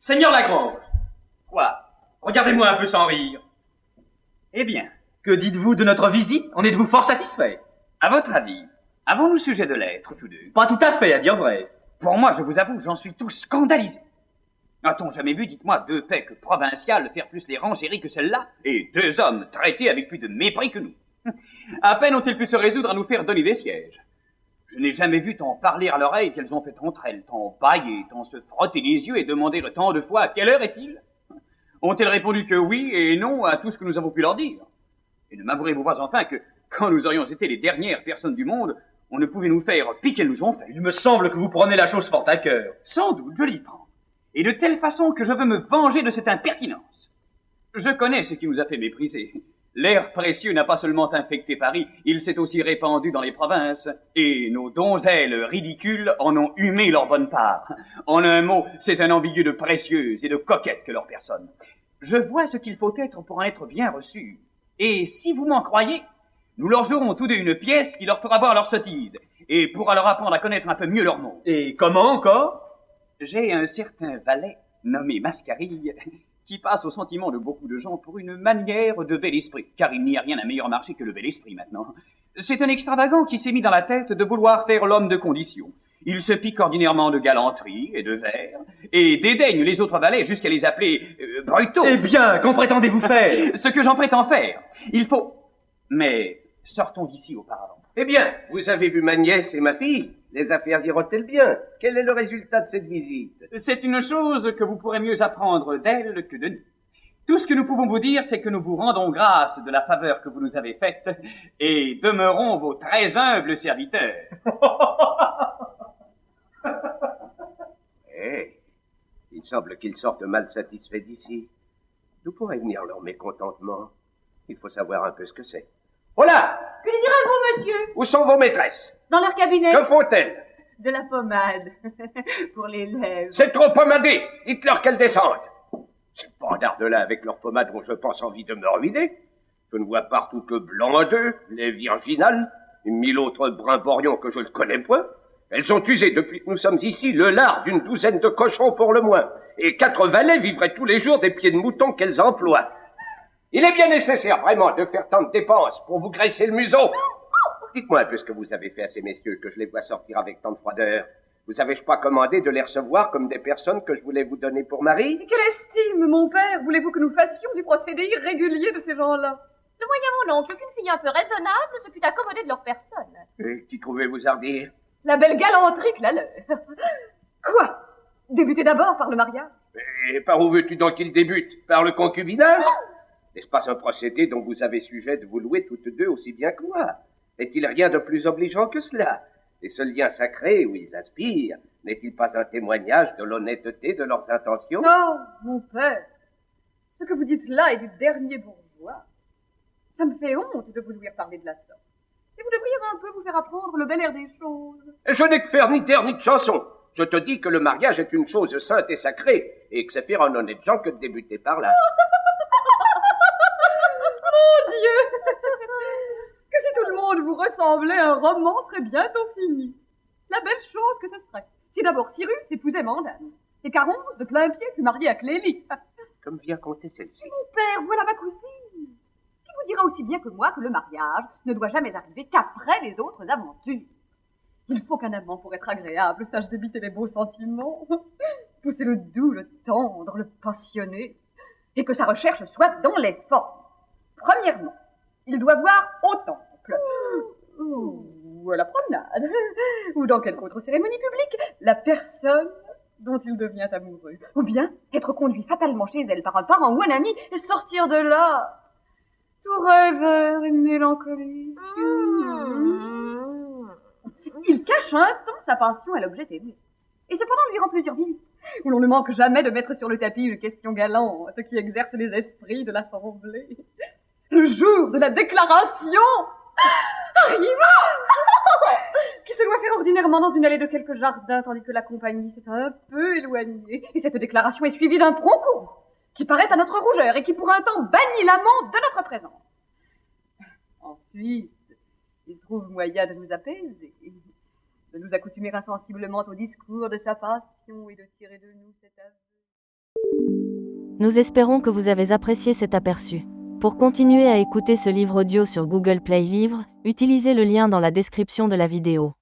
Seigneur Lagrange. Quoi? Regardez-moi un peu sans rire. Eh bien, que dites-vous de notre visite? En êtes-vous fort satisfait? À votre avis, avons-nous sujet de l'être, tous deux? Pas tout à fait, à dire vrai. Pour moi, je vous avoue, j'en suis tout scandalisé. A-t-on jamais vu, dites-moi, deux pecs provinciales faire plus les rangéries que celle-là? Et deux hommes traités avec plus de mépris que nous? À peine ont-ils pu se résoudre à nous faire donner des sièges. Je n'ai jamais vu tant parler à l'oreille qu'elles ont fait entre elles, tant bâiller, tant se frotter les yeux et demander tant de fois à quelle heure est-il? Ont-elles répondu que oui et non à tout ce que nous avons pu leur dire? Et ne m'avouerez-vous pas enfin que, quand nous aurions été les dernières personnes du monde, on ne pouvait nous faire pis qu'elles nous ont fait? Il me semble que vous prenez la chose fort à cœur. Sans doute, je l'y prends. Et de telle façon que je veux me venger de cette impertinence. Je connais ce qui nous a fait mépriser. L'air précieux n'a pas seulement infecté Paris, il s'est aussi répandu dans les provinces, et nos donzelles ridicules en ont humé leur bonne part. En un mot, c'est un ambigu de précieuses et de coquettes que leur personne. Je vois ce qu'il faut être pour en être bien reçu. Et si vous m'en croyez, nous leur jouerons tous deux une pièce qui leur fera voir leur sottise, et pourra leur apprendre à connaître un peu mieux leur monde. Et comment encore? J'ai un certain valet, nommé Mascarille, qui passe au sentiment de beaucoup de gens pour une manière de bel esprit, car il n'y a rien à meilleur marché que le bel esprit maintenant. C'est un extravagant qui s'est mis dans la tête de vouloir faire l'homme de condition. Il se pique ordinairement de galanterie et de verre, et dédaigne les autres valets jusqu'à les appeler brutaux. Eh bien, qu'en prétendez-vous faire? Ce que j'en prétends faire. Il faut... Mais sortons d'ici auparavant. Eh bien, vous avez vu ma nièce et ma fille. Les affaires iront-elles bien? Quel est le résultat de cette visite? C'est une chose que vous pourrez mieux apprendre d'elle que de nous. Tout ce que nous pouvons vous dire, c'est que nous vous rendons grâce de la faveur que vous nous avez faite et demeurons vos très humbles serviteurs. Eh, il semble qu'ils sortent mal satisfaits d'ici. D'où pourrait venir leur mécontentement? Il faut savoir un peu ce que c'est. Voilà! Que désirez-vous, monsieur? Où sont vos maîtresses? Dans leur cabinet. Que font-elles? De la pommade. Pour les lèvres. C'est trop pommadé! Dites-leur qu'elles descendent! Ces bandards-là avec leur pommade ont, je pense, envie de me ruiner. Je ne vois partout que blanc d'eux, les virginales, et mille autres brimborions que je ne connais point. Elles ont usé, depuis que nous sommes ici, le lard d'une douzaine de cochons pour le moins, et 4 valets vivraient tous les jours des pieds de mouton qu'elles emploient. Il est bien nécessaire, vraiment, de faire tant de dépenses pour vous graisser le museau. Dites-moi un peu ce que vous avez fait à ces messieurs, que je les vois sortir avec tant de froideur. Vous avez-je pas commandé de les recevoir comme des personnes que je voulais vous donner pour mari? Quelle estime, mon père, voulez-vous que nous fassions du procédé irrégulier de ces gens-là? Le moyen mon oncle qu'une fille un peu raisonnable se pût accommoder de leur personne. Et qui trouvez-vous hardir? La belle galanterie que la leur. Quoi? Débuter d'abord par le mariage? Et par où veux-tu donc qu'il débute? Par le concubinage? N'est-ce pas un procédé dont vous avez sujet de vous louer toutes deux aussi bien que moi? N'est-il rien de plus obligeant que cela? Et ce lien sacré où ils aspirent, n'est-il pas un témoignage de l'honnêteté de leurs intentions? Non, mon père. Ce que vous dites là est du dernier bourgeois. Ça me fait honte de vous ouïr parler de la sorte. Et vous devriez un peu vous faire apprendre le bel air des choses. Je n'ai que faire ni terre ni de chanson. Je te dis que le mariage est une chose sainte et sacrée, et que c'est faire un honnête gens que de débuter par là. Mon Dieu! Que si tout le monde vous ressemblait, un roman serait bientôt fini. La belle chose que ce serait. Si d'abord Cyrus épousait Mandane, et qu'Aronce, de plein pied, fut marié à Clélie. Comme vient compter celle-ci. Mon père, voilà ma cousine, qui vous dira aussi bien que moi que le mariage ne doit jamais arriver qu'après les autres aventures. Il faut qu'un amant, pour être agréable, sache débiter les beaux sentiments, pousser le doux, le tendre, le passionné, et que sa recherche soit dans les formes. Premièrement, il doit voir au temple, ou à la promenade, ou dans quelque autre cérémonie publique, la personne dont il devient amoureux, ou bien être conduit fatalement chez elle par un parent ou un ami et sortir de là, tout rêveur et mélancolique. Il cache un temps sa passion à l'objet aimé, et cependant lui rend plusieurs visites, où l'on ne manque jamais de mettre sur le tapis une question galante qui exerce les esprits de l'assemblée. Le jour de la déclaration arrive, qui se doit faire ordinairement dans une allée de quelques jardins, tandis que la compagnie s'est un peu éloignée. Et cette déclaration est suivie d'un prompt cours, qui paraît à notre rougeur et qui pour un temps bannit l'amant de notre présence. Ensuite, il trouve moyen de nous apaiser, de nous accoutumer insensiblement au discours de sa passion et de tirer de nous cet aveu. Nous espérons que vous avez apprécié cet aperçu. Pour continuer à écouter ce livre audio sur Google Play Livres, utilisez le lien dans la description de la vidéo.